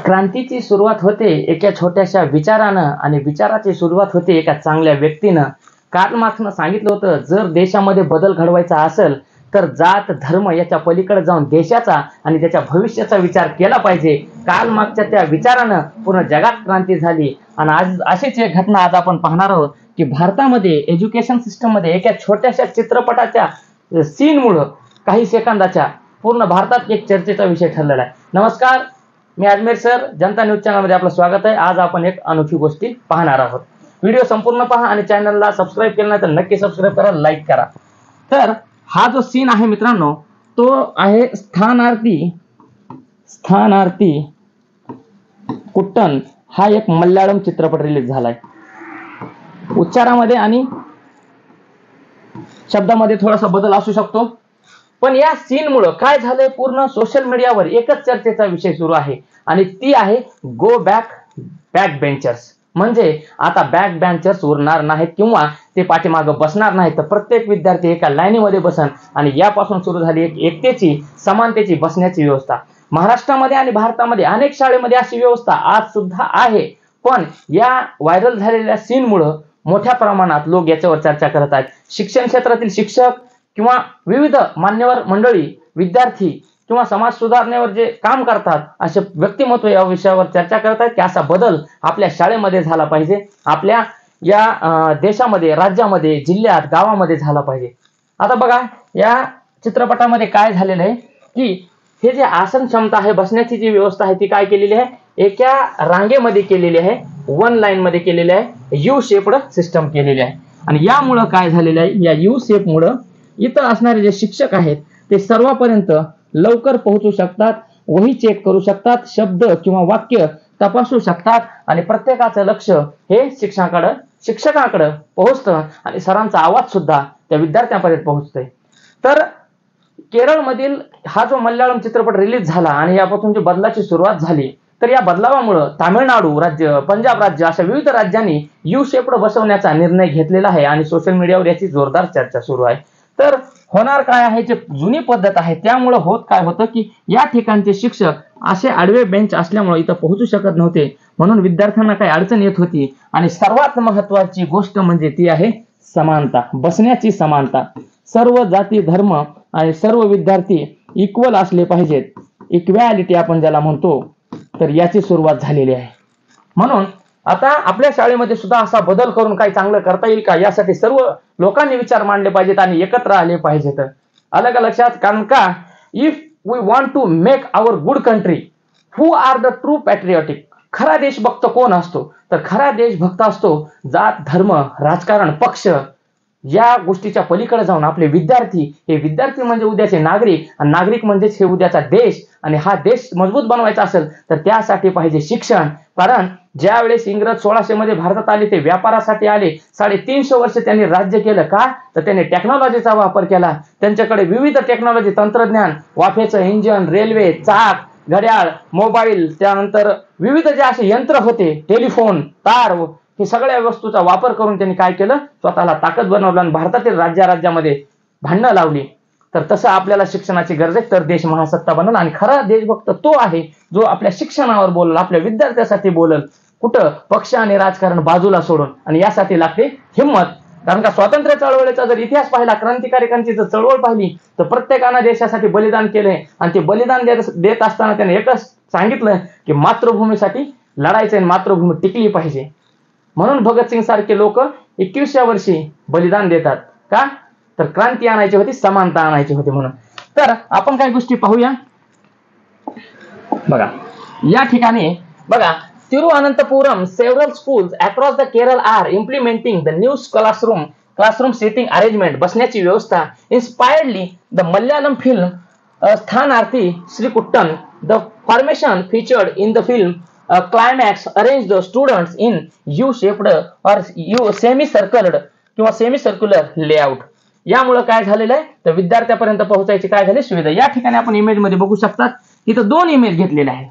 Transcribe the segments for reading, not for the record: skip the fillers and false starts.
क्रांतीची सुरुवात होते एका छोट्याशा विचारानं आणि विचाराची सुरुवात होते एका चांगल्या व्यक्तीनं. कार्ल मार्क्सनं सांगितलं होतं, जर देशामध्ये बदल घडवायचा असेल तर जात धर्म याच्या पलीकडे जाऊन देशाचा आणि त्याच्या भविष्याचा विचार केला पाहिजे. कार्ल मार्क्सच्या त्या विचारानं पूर्ण जगात क्रांती झाली. आणि आज अशीच एक घटना आज आपण पाहणार आहोत की भारतामध्ये एज्युकेशन सिस्टममध्ये एका छोट्याशा चित्रपटाच्या सीनमुळं काही सेकंदाच्या पूर्ण भारतात एक चर्चेचा विषय ठरलेला आहे. नमस्कार, मी अजमेर सर, जनता न्यूज चॅनलमध्ये आपलं स्वागत आहे. आज आपण एक अनोखी गोष्टी पाहणार आहोत. व्हिडिओ संपूर्ण पहा आणि चॅनलला सबस्क्राईब केलं नाही तर नक्की सबस्क्राईब करा, लाईक करा. तर हा जो सीन आहे मित्रांनो, तो आहे स्थानार्थी कुट्टन हा एक मल्याळम चित्रपट रिलीज झालाय. उच्चारामध्ये आणि शब्दामध्ये थोडासा बदल असू शकतो, पण या सीन मुळे काय झालंय, पूर्ण सोशल मीडियावर एकच चर्चेचा विषय सुरू आहे आणि ती आहे गो बॅक बेंचर्स. म्हणजे आता बॅक बेंचर्स उरणार नाहीत किंवा ते पाठीमागे बसणार नाहीत, तर प्रत्येक विद्यार्थी एका लाईनीमध्ये बसन आणि यापासून सुरू झाली एक एकतेची, समानतेची बसण्याची व्यवस्था. महाराष्ट्रामध्ये आणि भारतामध्ये अनेक शाळेमध्ये अशी व्यवस्था आज सुद्धा आहे. पण या व्हायरल झालेल्या सीनमुळे मोठ्या प्रमाणात लोक याच्यावर चर्चा करत आहेत. शिक्षण क्षेत्रातील शिक्षक किंवा विविध मान्यवर मंडळी, विद्यार्थी किंवा समाज सुधारणेवर जे काम करतात असे व्यक्तिमत्व या विषयावर चर्चा करत आहेत की असा बदल आपल्या शाळेमध्ये झाला पाहिजे, आपल्या या देशामध्ये, राज्यामध्ये, जिल्ह्यात, गावामध्ये झाला पाहिजे. आता बघा, या चित्रपटामध्ये काय झालेलं आहे की हे जे आसन क्षमता आहे, बसण्याची जी व्यवस्था आहे ती काय केलेली आहे, एका रांगेमध्ये केलेली आहे, वन लाईन मध्ये केलेली आहे, यू शेप्ड सिस्टम केलेली आहे. आणि यामुळं काय झालेलं आहे, या यू शेप मुळे इथं असणारे जे शिक्षक आहेत ते सर्वांपर्यंत लवकर पोहोचू शकतात, वही चेक करू शकतात, शब्द किंवा वाक्य तपासू शकतात आणि प्रत्येकाचं लक्ष हे शिक्षकाकडे पोहोचतं आणि सरांचा आवाज सुद्धा त्या विद्यार्थ्यांपर्यंत पोहोचतोय. तर केरळमधील हा जो मल्याळम चित्रपट रिलीज झाला आणि यापासून जी बदलाची सुरुवात झाली, तर या बदलावामुळे तामिळनाडू राज्य, पंजाब राज्य अशा विविध राज्यांनी यू शेप्ड बसवण्याचा निर्णय घेतलेला आहे आणि सोशल मीडियावर याची जोरदार चर्चा सुरू आहे. तर होणार काय आहे, जे जुनी पद्धत आहे त्यामुळे काय होतं की या ठिकाणचे शिक्षक असे आडवे बेंच असल्यामुळे इथं पोहोचू शकत नव्हते, म्हणून विद्यार्थ्यांना काही अडचण येत होती. आणि सर्वात महत्वाची गोष्ट म्हणजे ती आहे समानता, बसण्याची समानता. सर्व जाती, धर्म आणि सर्व विद्यार्थी इक्वल असले पाहिजेत, इक्वॅलिटी आपण ज्याला म्हणतो, तर याची सुरुवात झालेली आहे. म्हणून आता आपल्या शाळेमध्ये सुद्धा असा बदल करून काही चांगलं करता येईल का, यासाठी सर्व लोकांनी विचार मांडले पाहिजेत आणि एकत्र आले पाहिजेत. अलग लक्षात, कारण का if we want to make our good country, who are the true patriotic. खरा देशभक्त कोण असतो, तर खरा देशभक्त असतो जात, धर्म, राजकारण, पक्ष या गोष्टीच्या पलीकडे जाऊन आपले विद्यार्थी. हे विद्यार्थी म्हणजे उद्याचे नागरिक आणि नागरिक म्हणजेच हे उद्याचा देश. आणि हा देश मजबूत बनवायचा असेल तर त्यासाठी पाहिजे शिक्षण. कारण ज्या वेळेस इंग्रज 1600 मध्ये भारतात आले ते व्यापारासाठी आले. 350 वर्ष त्यांनी राज्य केलं. का, तर त्यांनी टेक्नॉलॉजीचा वापर केला. त्यांच्याकडे विविध टेक्नॉलॉजी, तंत्रज्ञान, वाफेचं इंजिन, रेल्वे, चाक, घड्याळ, मोबाईल, त्यानंतर विविध जे असे यंत्र होते, टेलिफोन, तार, हे सगळ्या वस्तूचा वापर करून त्यांनी काय केलं, स्वतःला ताकद बनवलं आणि भारतातील राज्यामध्ये भांडणं लावली. तर तसं आपल्याला शिक्षणाची गरज आहे, तर देश महासत्ता बनल. आणि खरा देशभक्त तो आहे जो आपल्या शिक्षणावर बोलल, आपल्या विद्यार्थ्यासाठी बोलल, कुठं पक्ष आणि राजकारण बाजूला सोडून. आणि यासाठी लागते हिंमत. कारण का स्वातंत्र्य चळवळीचा जर इतिहास पाहिला, क्रांतिकारिकांची जर चळवळ पाहिली, तर प्रत्येकानं देशासाठी बलिदान केलंय. आणि ते बलिदान देत असताना त्याने एकच सांगितलं की मातृभूमीसाठी लढायचं आणि मातृभूमी टिकली पाहिजे. म्हणून भगतसिंग सारखे लोक 21व्या वर्षी बलिदान देतात. का, तर क्रांती आणायची होती, समानता आणायची होती म्हणून. तर आपण काही गोष्टी पाहूया. बघा, या ठिकाणी बघा, Thiruvananthapuram several schools across the Kerala are implementing the new classroom sitting arrangement, बसण्याची व्यवस्था inspired by the Malayalam film Sthanarthi Sreekuttan. The formation featured in the film climax arrange the students in U-shaped or semi-circular layout. यामुळे काय झालेलं आहे, तर विद्यार्थ्यापर्यंत पोहोचायची काय झाली सुविधा. या ठिकाणी आपण इमेज मध्ये बघू शकतात, इथं 2 इमेज घेतलेले आहेत.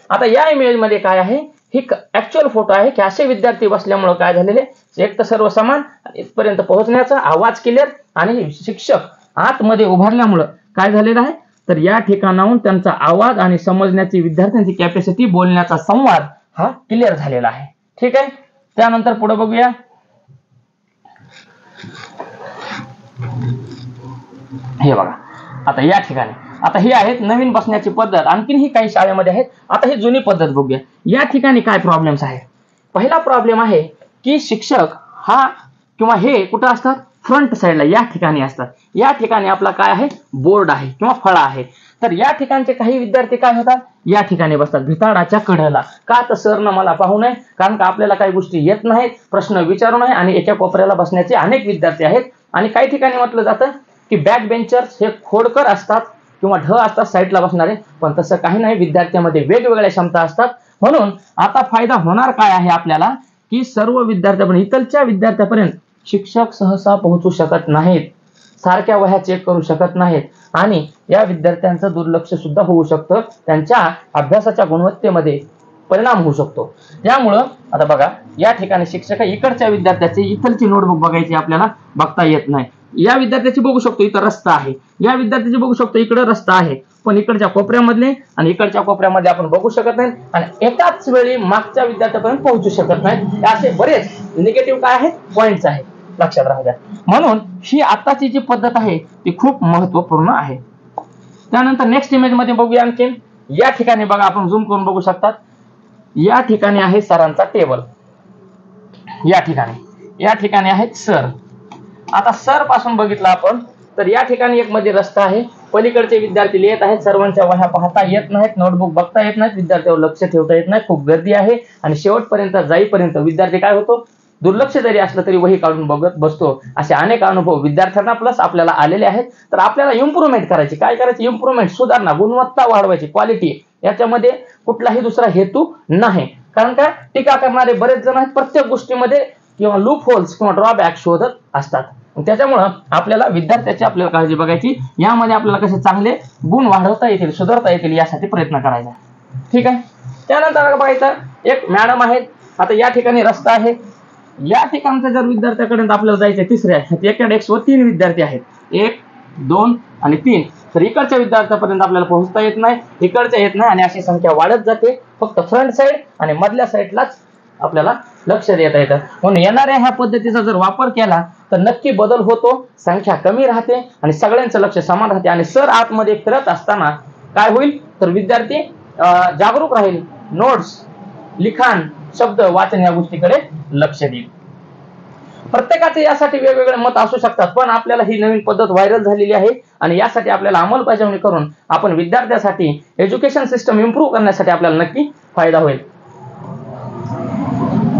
आता या इमेज मध्ये काय आहे, ही ऍक्च्युअल फोटो आहे की असे विद्यार्थी बसल्यामुळे काय झालेले, एक तर सर्व समान, इथपर्यंत पोहोचण्याचा आवाज क्लिअर आणि शिक्षक आतमध्ये उभारल्यामुळे काय झालेलं आहे, तर या ठिकाणाहून त्यांचा आवाज आणि समजण्याची विद्यार्थ्यांची कॅपॅसिटी, बोलण्याचा संवाद हा क्लिअर झालेला आहे. ठीक आहे. त्यानंतर पुढे बघूया. हे बघा, आता या ठिकाणी आता ही आहेत नवीन बसण्याची पद्धत. आणखीन ही काही शाळेमध्ये आहेत. आता ही जुनी पद्धत बघूया. या ठिकाणी काय प्रॉब्लेम्स आहे. पहिला प्रॉब्लेम आहे की शिक्षक हा किंवा हे कुठं असतात, फ्रंट साईडला या ठिकाणी असतात. या ठिकाणी आपला काय आहे, बोर्ड आहे किंवा फळा आहे. तर या ठिकाणचे काही विद्यार्थी काय होतात, या ठिकाणी बसतात भिताडाच्या कडेला. का तर सरनं मला पाहू नये, कारण का आपल्याला काही गोष्टी येत नाहीत, प्रश्न विचारू नये आणि एका कोपऱ्याला बसण्याचे अनेक विद्यार्थी आहेत. आणि काही ठिकाणी म्हटलं जातं की बॅक बेंचर्स हे खोडकर असतात किंवा ढ असतात साईडला बसणारे. पण तसं काही नाही, विद्यार्थ्यांमध्ये वेगवेगळ्या क्षमता असतात. म्हणून आता फायदा होणार काय आहे आपल्याला, की सर्व विद्यार्थ्यांपर्यंत, इथलच्या विद्यार्थ्यांपर्यंत शिक्षक सहसा पोहोचू शकत नाहीत, सारख्या वह्या चेक करू शकत नाहीत आणि या विद्यार्थ्यांचं दुर्लक्ष सुद्धा होऊ शकतं. त्यांच्या अभ्यासाच्या गुणवत्तेमध्ये परिणाम होऊ शकतो. त्यामुळं आता बघा, या ठिकाणी शिक्षक इकडच्या विद्यार्थ्याची इथलची नोटबुक बघायची आपल्याला, बघता येत नाही. या विद्यार्थ्याची बघू शकतो इथं रस्ता आहे, या विद्यार्थ्याची बघू शकतो इकडे रस्ता आहे, पण इकडच्या कोपऱ्यामधले आणि इकडच्या कोपऱ्यामध्ये आपण बघू शकत नाही आणि एकाच वेळी मागच्या विद्यार्थ्यापर्यंत पोहोचू शकत नाही. असे बरेच निगेटिव्ह काय आहेत, पॉइंट्स आहेत, लक्षात राहू द्या. म्हणून ही आताची जी पद्धत आहे ती खूप महत्वपूर्ण आहे. त्यानंतर नेक्स्ट इमेज मध्ये बघूया. आणखीन या ठिकाणी बघा, आपण झूम करून बघू शकतात. या ठिकाणी आहे सरांचा टेबल, या ठिकाणी आहेत सर. आता सर पासून बघितलं आपण तर या ठिकाणी एक मध्ये रस्ता आहे, पलीकडचे विद्यार्थी लिहित आहेत, सर्वांच्या वह्या पाहता येत नाहीत, नोटबुक बघता येत नाहीत, विद्यार्थ्यावर लक्ष ठेवता येत नाही, खूप गर्दी आहे आणि शेवटपर्यंत जाईपर्यंत विद्यार्थी काय होतो, दुर्लक्ष जरी असलं तरी वही काढून बघत बसतो. असे अनेक अनुभव विद्यार्थ्यांना प्लस आपल्याला आलेले आहेत. तर आपल्याला इम्प्रूव्हमेंट करायची, काय करायची, इम्प्रूव्हमेंट, सुधारणा, गुणवत्ता वाढवायची, क्वालिटी. याच्यामध्ये कुठलाही दुसरा हेतू नाही. कारण का, टीका करणारे बरेच जण आहेत, प्रत्येक गोष्टीमध्ये किंवा लूप होल्स किंवा ड्रॉबॅक शोधत असतात. त्याच्यामुळं आपल्याला विद्यार्थ्याची आपल्याला काळजी बघायची, यामध्ये आपल्याला कसे चांगले गुण वाढवता येतील, सुधारता येतील यासाठी प्रयत्न करायचा. ठीक आहे. त्यानंतर बघायचं, एक मॅडम आहेत. आता या ठिकाणी रस्ता आहे, या ठिकाणच्या जर विद्यार्थ्याकडे आपल्याला जायचं तिसऱ्या, एका डेस्कवर 3 विद्यार्थी आहेत, 1, 2 आणि 3. तर इकडच्या विद्यार्थ्यापर्यंत आपल्याला पोहोचता येत नाही, इकडच्या येत नाही आणि अशी संख्या वाढत जाते. फक्त फ्रंट साईड आणि मधल्या साईडलाच आपल्याला लक्ष देता येतं. म्हणून येणाऱ्या ह्या पद्धतीचा जर वापर केला तर नक्की बदल होतो, संख्या कमी राहते आणि सगळ्यांचं लक्ष समान राहते. आणि सर आतमध्ये फिरत असताना काय होईल, तर विद्यार्थी जागरूक राहील, नोट्स, लिखाण, शब्द वाचन या गोष्टीकडे लक्ष देईल. प्रत्येकाचे यासाठी वेगवेगळे मत असू शकतात, पण आपल्याला ही नवीन पद्धत व्हायरल झालेली आहे आणि यासाठी आपल्याला अंमलबजावणी करून आपण विद्यार्थ्यासाठी एज्युकेशन सिस्टम इम्प्रूव्ह करण्यासाठी आपल्याला नक्की फायदा होईल.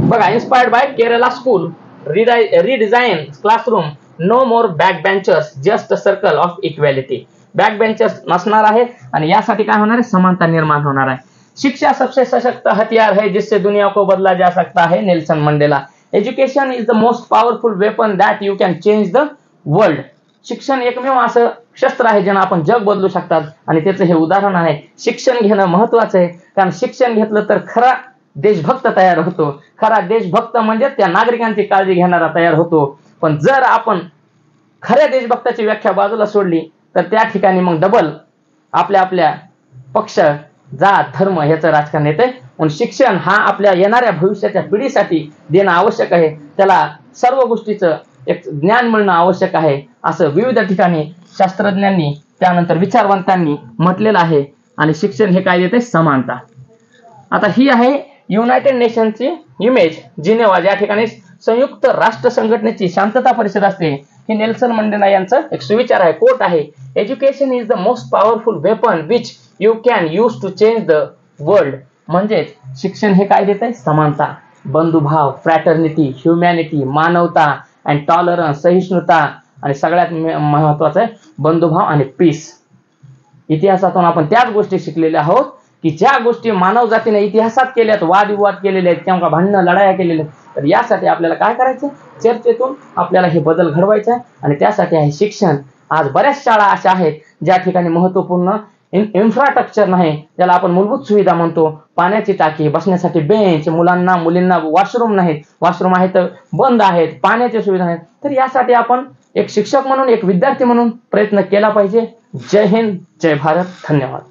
बघा, inspired by Kerala school, redesign classroom, no more back benchers, just a circle of equality. Back benchers नसणार आहे आणि यासाठी काय होणार आहे, समानता निर्माण होणार आहे. शिक्षा सबसे सशक्त हथियार है जिससे दुनिया को बदला जा सकता है, Nelson Mandela. Education is the most powerful weapon that you can change the world. शिक्षण एकमेव असं शस्त्र आहे ज्यानं आपण जग बदलू शकतात आणि त्याचं हे उदाहरण आहे. शिक्षण घेणं महत्वाचं आहे, कारण शिक्षण घेतलं तर खरा देशभक्त तयार होतो. खरा देशभक्त म्हणजे त्या नागरिकांची काळजी घेणारा तयार होतो. पण जर आपण खऱ्या देशभक्ताची व्याख्या बाजूला सोडली तर त्या ठिकाणी मग डबल आपल्या पक्ष, जात, धर्म ह्याचं राजकारण येते. म्हणून शिक्षण हा आपल्या येणाऱ्या भविष्याच्या पिढीसाठी देणं आवश्यक आहे. त्याला सर्व गोष्टीचं एक ज्ञान मिळणं आवश्यक आहे, असं विविध ठिकाणी शास्त्रज्ञांनी त्यानंतर विचारवंतांनी म्हटलेलं आहे. आणि शिक्षण हे काय देते, समानता. आता ही आहे युनायटेड नेशनची इमेज, जिनेवा, ज्या ठिकाणी संयुक्त राष्ट्र संघटनेची शांतता परिषद असते. हे नेल्सन मंडेला यांचं एक सुविचार आहे, कोट आहे. Education is the most powerful weapon which you can use to change the world. म्हणजेच शिक्षण हे काय देत आहे, समानता, बंधुभाव, फ्रॅटर्निटी, ह्युमॅनिटी, मानवता अँड टॉलरन्स, सहिष्णुता आणि सगळ्यात महत्वाचं आहे बंधुभाव आणि पीस. इतिहासातून आपण त्याच गोष्टी शिकलेल्या आहोत की ज्या गोष्टी मानव जातीने इतिहासात केल्यात, वादविवाद केलेले आहेत किंवा भांडणं, लढाया केलेल्या आहेत. तर यासाठी आपल्याला काय करायचं, चर्चेतून आपल्याला हे बदल घडवायचा आणि त्यासाठी आहे शिक्षण. आज बऱ्याच शाळा अशा आहेत ज्या ठिकाणी महत्वपूर्ण इन्फ्रास्ट्रक्चर नाही, ज्याला आपण मूलभूत सुविधा म्हणतो. पाण्याची टाकी, बसण्यासाठी बेंच, मुलांना मुलींना वॉशरूम नाहीत, वॉशरूम आहेत बंद आहेत, पाण्याची सुविधा नाहीत. तर यासाठी आपण एक शिक्षक म्हणून, एक विद्यार्थी म्हणून प्रयत्न केला पाहिजे जय हिंद, जय भारत, धन्यवाद.